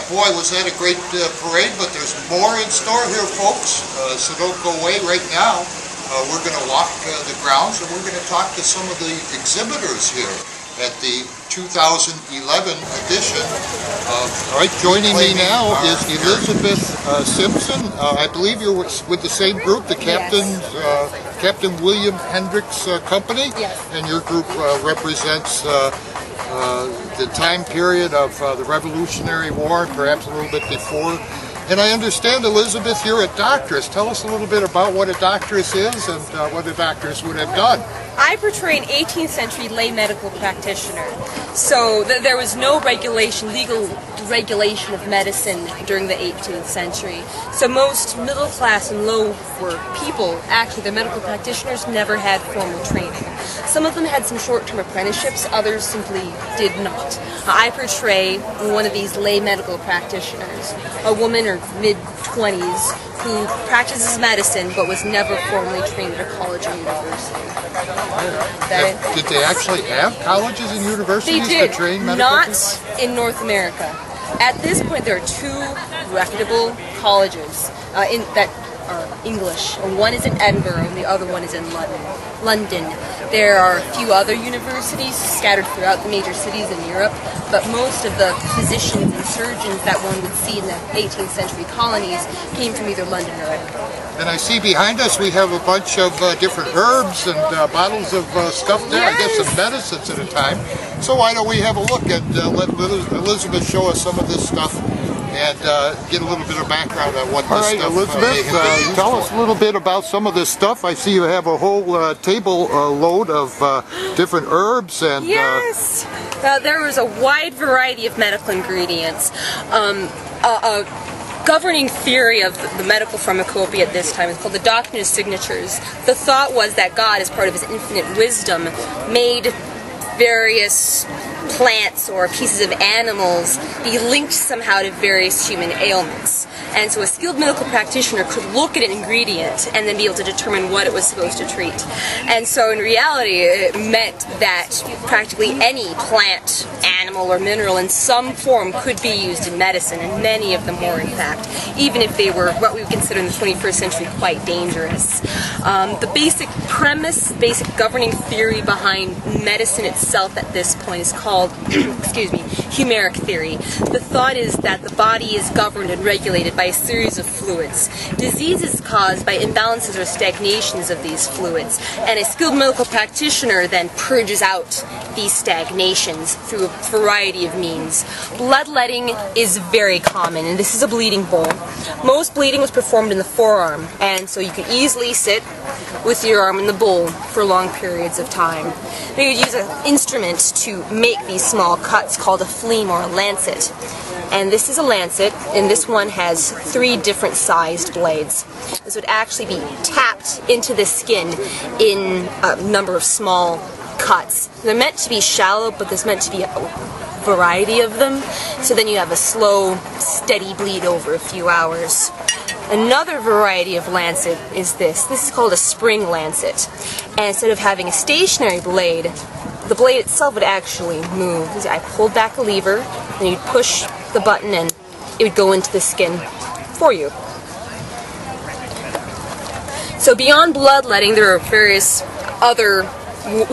Boy, was that a great parade, but there's more in store here, folks, so don't go away right now. We're going to walk the grounds, and we're going to talk to some of the exhibitors here at the 2011 edition of... All right, joining me now is Elizabeth Simpson. I believe you're with the same group, the Captain William Hendricks Company, yes. And your group represents the time period of the Revolutionary War, perhaps a little bit before. And I understand, Elizabeth, you're a doctoress. Tell us a little bit about what a doctoress is and what a doctoress would have done. I portray an 18th century lay medical practitioner. So there was no legal regulation of medicine during the 18th century. So most middle class and lower people, actually the medical practitioners, never had formal training. Some of them had some short-term apprenticeships, others simply did not. I portray one of these lay medical practitioners, a woman or mid-20s who practices medicine but was never formally trained at a college or university. Did they actually have colleges and universities to train medical Not in North America. At this point, there are two reputable colleges that are English. One is in Edinburgh and the other one is in London. There are a few other universities scattered throughout the major cities in Europe, but most of the physicians and surgeons that one would see in the 18th century colonies came from either London or Edinburgh. And I see behind us we have a bunch of different herbs and bottles of stuff there, yes. I guess some medicines at a time. So why don't we have a look and let Elizabeth show us some of this stuff and get a little bit of background on what this stuff Elizabeth, tell us a little bit about some of this stuff. I see you have a whole table load of different herbs and... Yes! There was a wide variety of medical ingredients. A governing theory of the medical pharmacopoeia at this time is called the Doctrine of Signatures. The thought was that God, as part of his infinite wisdom, made various plants or pieces of animals be linked somehow to various human ailments. And so a skilled medical practitioner could look at an ingredient and then be able to determine what it was supposed to treat. And so in reality, it meant that practically any plant, animal, or mineral in some form could be used in medicine, and many of them were, in fact, even if they were what we would consider in the 21st century quite dangerous. The basic premise, basic governing theory behind medicine itself at this point is called, excuse me, Humeric theory. The thought is that the body is governed and regulated by a series of fluids. Disease is caused by imbalances or stagnations of these fluids, and a skilled medical practitioner then purges out these stagnations through a variety of means. Bloodletting is very common, and this is a bleeding bowl. Most bleeding was performed in the forearm, and so you could easily sit with your arm in the bowl for long periods of time. They would use an instrument to make these small cuts called a fleam or a lancet. And this is a lancet, and this one has 3 different sized blades. This would actually be tapped into the skin in a number of small cuts. They're meant to be shallow, but there's meant to be a variety of them, so then you have a slow, steady bleed over a few hours. Another variety of lancet is this. This is called a spring lancet. And instead of having a stationary blade, the blade itself would actually move. I pulled back a lever, and you'd push the button and it would go into the skin for you. So beyond bloodletting, there are various other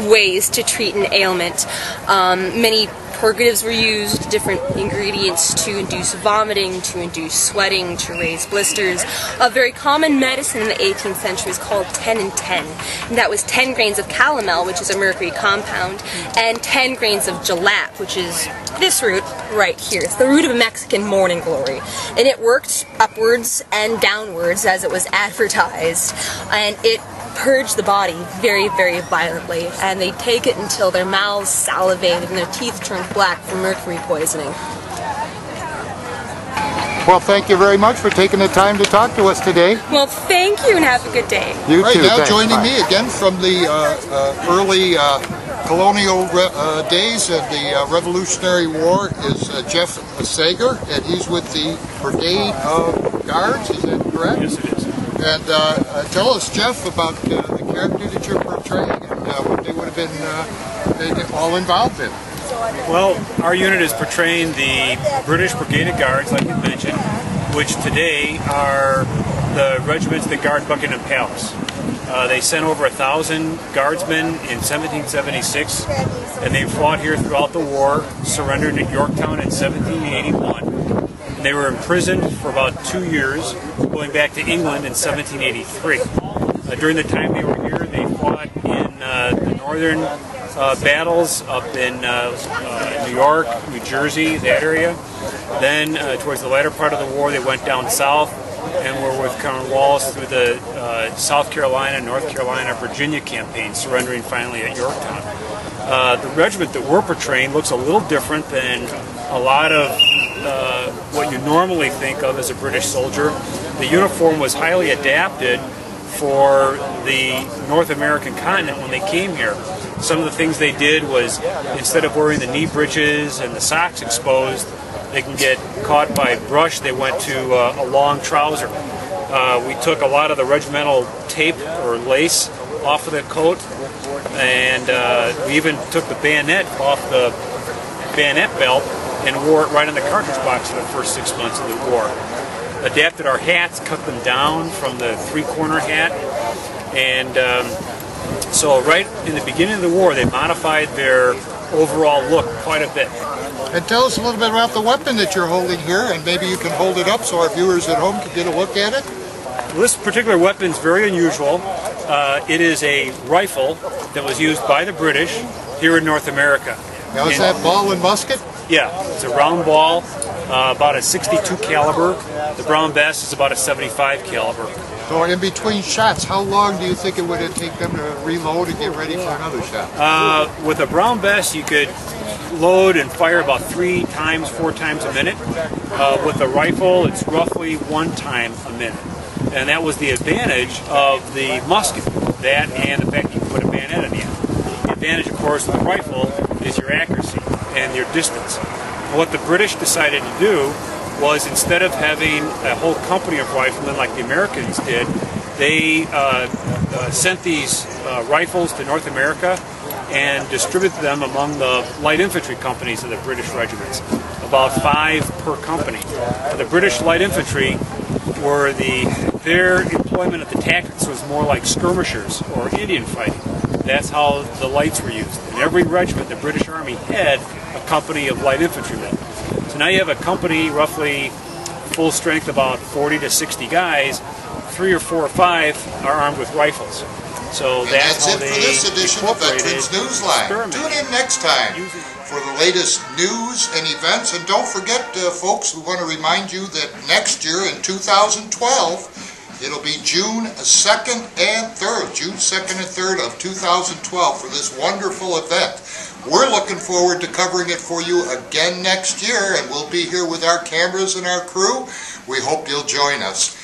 ways to treat an ailment. Many purgatives were used, different ingredients to induce vomiting, to induce sweating, to raise blisters. A very common medicine in the 18th century is called 10 and 10. And that was 10 grains of calomel, which is a mercury compound, and 10 grains of jalap, which is this root right here. It's the root of a Mexican morning glory. And it worked upwards and downwards as it was advertised. And it purged the body very, very violently, and they take it until their mouths salivated and their teeth turned black from mercury poisoning. Well, thank you very much for taking the time to talk to us today. Well, thank you, and have a good day. You too. Now joining me again from the early colonial days and the Revolutionary War is Jeff Sager, and he's with the Brigade of Guards, is that correct? Yes, it is. And tell us, Jeff, about the character that you're portraying and what they would have been all involved in. Well, our unit is portraying the British Brigade Guards, like you mentioned, which today are the regiments that guard Buckingham Palace. They sent over 1,000 guardsmen in 1776, and they fought here throughout the war, surrendered at Yorktown in 1781. And they were imprisoned for about 2 years, going back to England in 1783. During the time they were here, they fought in the northern battles up in New York, New Jersey, that area. Then, towards the latter part of the war, they went down south and were with Cornwallis through the South Carolina, North Carolina, Virginia campaign, surrendering finally at Yorktown. The regiment that we're portraying looks a little different than a lot of what you normally think of as a British soldier. The uniform was highly adapted for the North American continent when they came here. Some of the things they did was, instead of wearing the knee breeches and the socks exposed, they can get caught by brush, they went to a long trouser. We took a lot of the regimental tape or lace off of the coat, and we even took the bayonet off the bayonet belt and wore it right on the cartridge box for the first 6 months of the war. Adapted our hats, cut them down from the three-corner hat, and so right in the beginning of the war they modified their overall look quite a bit. And tell us a little bit about the weapon that you're holding here, and maybe you can hold it up so our viewers at home can get a look at it. Well, this particular weapon is very unusual. It is a rifle that was used by the British here in North America. Now is that ball and musket? Yeah, it's a round ball, about a 62 caliber. The Brown Bess is about a 75 caliber. So in between shots, how long do you think it would take them to reload and get ready for another shot? With a Brown Bess, you could load and fire about 3 times, 4 times a minute. With a rifle, it's roughly 1 time a minute. And that was the advantage of the musket, that and the fact you can put a bayonet in the end. The advantage, of course, of the rifle is your accuracy and your distance. What the British decided to do was, instead of having a whole company of riflemen like the Americans did, they sent these rifles to North America and distributed them among the light infantry companies of the British regiments, about 5 per company. The British light infantry were their employment at the tactics was more like skirmishers or Indian fighting. That's how the lights were used. In every regiment, the British Army had a company of light infantrymen. So now you have a company, roughly full strength, about 40 to 60 guys. 3 or 4 or 5 are armed with rifles. So that's it for this edition of Veterans Newsline. Tune in next time for the latest news and events. And don't forget, folks, we want to remind you that next year in 2012, it'll be June 2nd and 3rd, June 2nd and 3rd of 2012 for this wonderful event. We're looking forward to covering it for you again next year, and we'll be here with our cameras and our crew. We hope you'll join us.